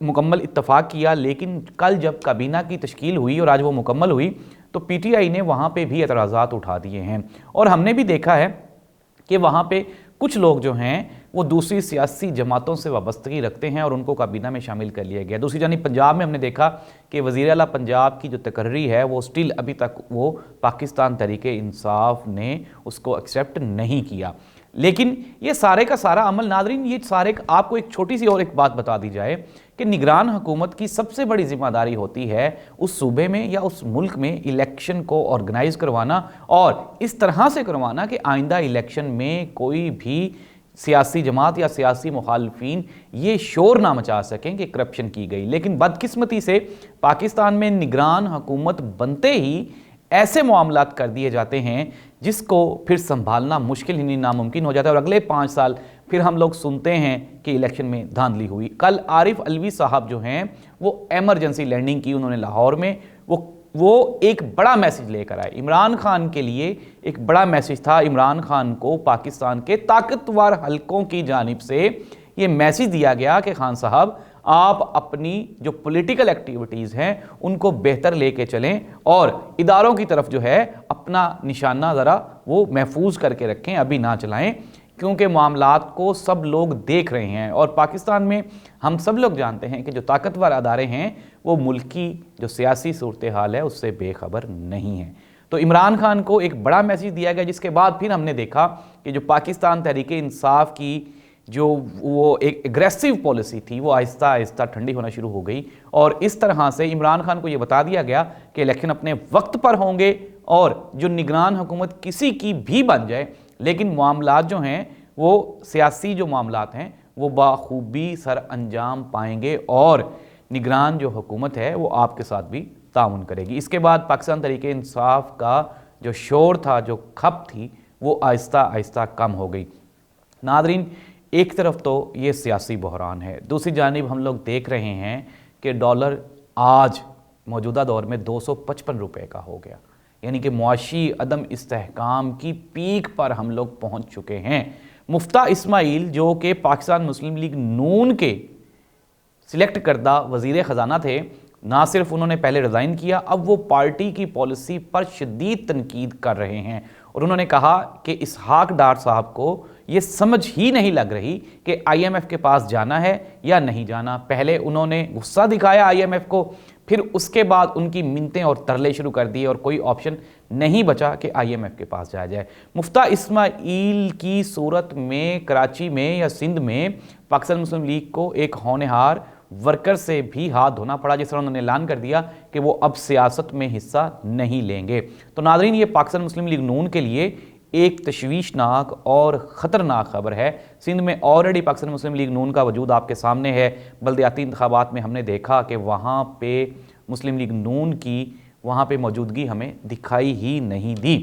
مکمل اتفاق کیا، لیکن کل جب کابینہ کی تشکیل ہوئی اور آج وہ مکمل ہوئی تو پی ٹی آئی نے وہاں پہ بھی اعتراضات اٹھا دیے ہیں، اور ہم نے بھی دیکھا ہے کہ وہاں پہ کچھ لوگ جو ہیں وہ دوسری سیاسی جماعتوں سے وابستگی رکھتے ہیں اور ان کو کابینہ میں شامل کر لیا گیا۔ دوسری جانب پنجاب میں ہم نے دیکھا کہ وزیر اعلیٰ پنجاب کی جو تقرری ہے وہ سٹل ابھی تک وہ پاکستان تحریک انصاف نے اس کو ایکسیپٹ نہیں کیا۔ لیکن یہ سارے کا سارا عمل، ناظرین یہ سارے، آپ کو ایک چھوٹی سی اور ایک بات بتا دی جائے کہ نگران حکومت کی سب سے بڑی ذمہ داری ہوتی ہے اس صوبے میں یا اس ملک میں الیکشن کو آرگنائز کروانا، اور اس طرح سے کروانا کہ آئندہ الیکشن میں کوئی بھی سیاسی جماعت یا سیاسی مخالفین یہ شور نہ مچا سکیں کہ کرپشن کی گئی۔ لیکن بدقسمتی سے پاکستان میں نگران حکومت بنتے ہی ایسے معاملات کر دیے جاتے ہیں جس کو پھر سنبھالنا مشکل ہی نہیں ناممکن ہو جاتا ہے، اور اگلے 5 سال پھر ہم لوگ سنتے ہیں کہ الیکشن میں دھاندلی ہوئی۔ کل عارف علوی صاحب جو ہیں وہ ایمرجنسی لینڈنگ کی انہوں نے لاہور میں، وہ ایک بڑا میسیج لے کر آئے، عمران خان کے لیے ایک بڑا میسیج تھا۔ عمران خان کو پاکستان کے طاقتور حلقوں کی جانب سے یہ میسیج دیا گیا کہ خان صاحب آپ اپنی جو پولیٹیکل ایکٹیویٹیز ہیں ان کو بہتر لے کے چلیں، اور اداروں کی طرف جو ہے اپنا نشانہ ذرا وہ محفوظ کر کے رکھیں، ابھی نہ چلائیں، کیونکہ معاملات کو سب لوگ دیکھ رہے ہیں، اور پاکستان میں ہم سب لوگ جانتے ہیں کہ جو طاقتور ادارے ہیں وہ ملک کی جو سیاسی صورتحال ہے اس سے بے خبر نہیں ہیں۔ تو عمران خان کو ایک بڑا میسیج دیا گیا، جس کے بعد پھر ہم نے دیکھا کہ جو پاکستان تحریک انصاف کی جو وہ ایک اگریسو پالیسی تھی وہ آہستہ آہستہ ٹھنڈی ہونا شروع ہو گئی، اور اس طرح سے عمران خان کو یہ بتا دیا گیا کہ الیکشن اپنے وقت پر ہوں گے، اور جو نگران حکومت کسی کی بھی بن جائے لیکن معاملات جو ہیں وہ سیاسی جو معاملات ہیں وہ بخوبی سر انجام پائیں گے، اور نگران جو حکومت ہے وہ آپ کے ساتھ بھی تعاون کرے گی۔ اس کے بعد پاکستان تحریک انصاف کا جو شور تھا، جو کھپ تھی، وہ آہستہ آہستہ کم ہو گئی۔ ناظرین ایک طرف تو یہ سیاسی بحران ہے، دوسری جانب ہم لوگ دیکھ رہے ہیں کہ ڈالر آج موجودہ دور میں 255 روپے کا ہو گیا، یعنی کہ معاشی عدم استحکام کی پیک پر ہم لوگ پہنچ چکے ہیں۔ مفتیٰ اسماعیل جو کہ پاکستان مسلم لیگ نون کے سلیکٹ کردہ وزیر خزانہ تھے، نہ صرف انہوں نے پہلے ریزائن کیا، اب وہ پارٹی کی پالیسی پر شدید تنقید کر رہے ہیں، اور انہوں نے کہا کہ اسحاق ڈار صاحب کو یہ سمجھ ہی نہیں لگ رہی کہ آئی ایم ایف کے پاس جانا ہے یا نہیں جانا۔ پہلے انہوں نے غصہ دکھایا آئی ایم ایف کو، پھر اس کے بعد ان کی منتیں اور ترلے شروع کر دیے، اور کوئی آپشن نہیں بچا کہ آئی ایم ایف کے پاس جایا جائے۔ مفتیٰ اسماعیل کی صورت میں کراچی میں یا سندھ میں پاکستان مسلم لیگ کو ایک ہونہار ورکر سے بھی ہاتھ دھونا پڑا، جس طرح انہوں نے اعلان کر دیا کہ وہ اب سیاست میں حصہ نہیں لیں گے۔ تو ناظرین یہ پاکستان مسلم لیگ نون کے لیے ایک تشویشناک اور خطرناک خبر ہے۔ سندھ میں آلریڈی پاکستان مسلم لیگ نون کا وجود آپ کے سامنے ہے۔ بلدیاتی انتخابات میں ہم نے دیکھا کہ وہاں پہ مسلم لیگ نون کی وہاں پہ موجودگی ہمیں دکھائی ہی نہیں دی۔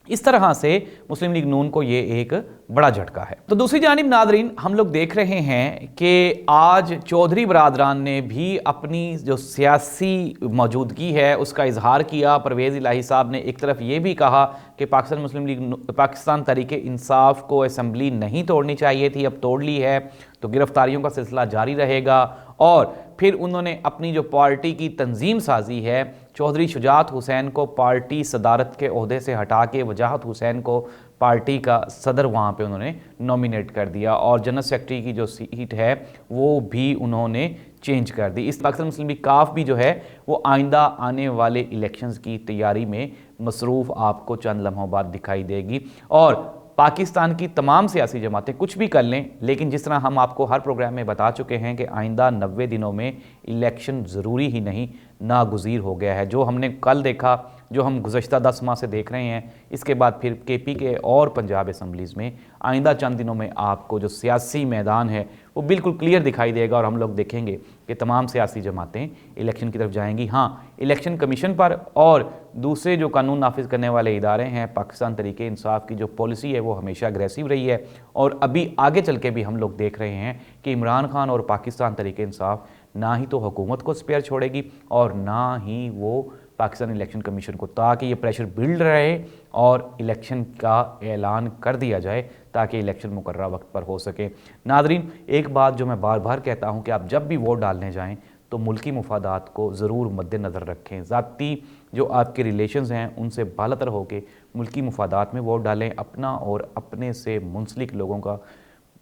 اس طرح سے مسلم لیگ نون کو یہ ایک بڑا جھٹکا ہے۔ تو دوسری جانب ناظرین ہم لوگ دیکھ رہے ہیں کہ آج چودھری برادران نے بھی اپنی جو سیاسی موجودگی ہے اس کا اظہار کیا۔ پرویز الہی صاحب نے ایک طرف یہ بھی کہا کہ پاکستان تحریک انصاف کو اسمبلی نہیں توڑنی چاہیے تھی، اب توڑ لی ہے تو گرفتاریوں کا سلسلہ جاری رہے گا، اور پھر انہوں نے اپنی جو پارٹی کی تنظیم سازی ہے، چودھری شجاعت حسین کو پارٹی صدارت کے عہدے سے ہٹا کے وجاہت حسین کو پارٹی کا صدر وہاں پہ انہوں نے نومینیٹ کر دیا، اور جنرل سیکرٹری کی جو سیٹ ہے وہ بھی انہوں نے چینج کر دی۔ اس پاکستان مسلم لیگ کاف بھی جو ہے وہ آئندہ آنے والے الیکشنز کی تیاری میں مصروف آپ کو چند لمحوں بعد دکھائی دے گی، اور پاکستان کی تمام سیاسی جماعتیں کچھ بھی کر لیں، لیکن جس طرح ہم آپ کو ہر پروگرام میں بتا چکے ہیں کہ آئندہ 90 دنوں میں الیکشن ضروری ہی نہیں ناگزیر ہو گیا ہے۔ جو ہم نے کل دیکھا، جو ہم گزشتہ 10 ماہ سے دیکھ رہے ہیں، اس کے بعد پھر کے پی کے اور پنجاب اسمبلیز میں آئندہ چند دنوں میں آپ کو جو سیاسی میدان ہے وہ بالکل کلیئر دکھائی دے گا، اور ہم لوگ دیکھیں گے کہ تمام سیاسی جماعتیں الیکشن کی طرف جائیں گی۔ ہاں، الیکشن کمیشن پر اور دوسرے جو قانون نافذ کرنے والے ادارے ہیں، پاکستان تحریک انصاف کی جو پالیسی ہے وہ ہمیشہ اگریسو رہی ہے، اور ابھی آگے چل کے بھی ہم لوگ دیکھ رہے ہیں کہ عمران خان اور پاکستان تحریک انصاف نہ ہی تو حکومت کو سپیئر چھوڑے گی اور نہ ہی وہ پاکستان الیکشن کمیشن کو، تاکہ یہ پریشر بلڈ رہے اور الیکشن کا اعلان کر دیا جائے تاکہ الیکشن مقررہ وقت پر ہو سکے۔ ناظرین، ایک بات جو میں بار بار کہتا ہوں کہ آپ جب بھی ووٹ ڈالنے جائیں تو ملکی مفادات کو ضرور مد نظر رکھیں، ذاتی جو آپ کے ریلیشنز ہیں ان سے بالاتر ہو کے ملکی مفادات میں ووٹ ڈالیں، اپنا اور اپنے سے منسلک لوگوں کا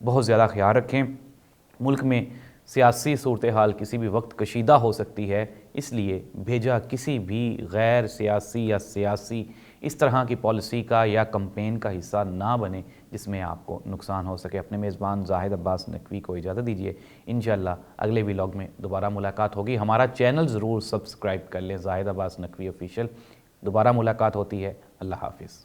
بہت زیادہ خیال رکھیں۔ ملک میں سیاسی صورتحال کسی بھی وقت کشیدہ ہو سکتی ہے، اس لیے بھیجا کسی بھی غیر سیاسی یا سیاسی اس طرح کی پالیسی کا یا کمپین کا حصہ نہ بنے جس میں آپ کو نقصان ہو سکے۔ اپنے میزبان زاہد عباس نقوی کو اجازت دیجیے، انشاءاللہ اگلے ویلاگ میں دوبارہ ملاقات ہوگی۔ ہمارا چینل ضرور سبسکرائب کر لیں، زاہد عباس نقوی آفیشیل۔ دوبارہ ملاقات ہوتی ہے، اللہ حافظ۔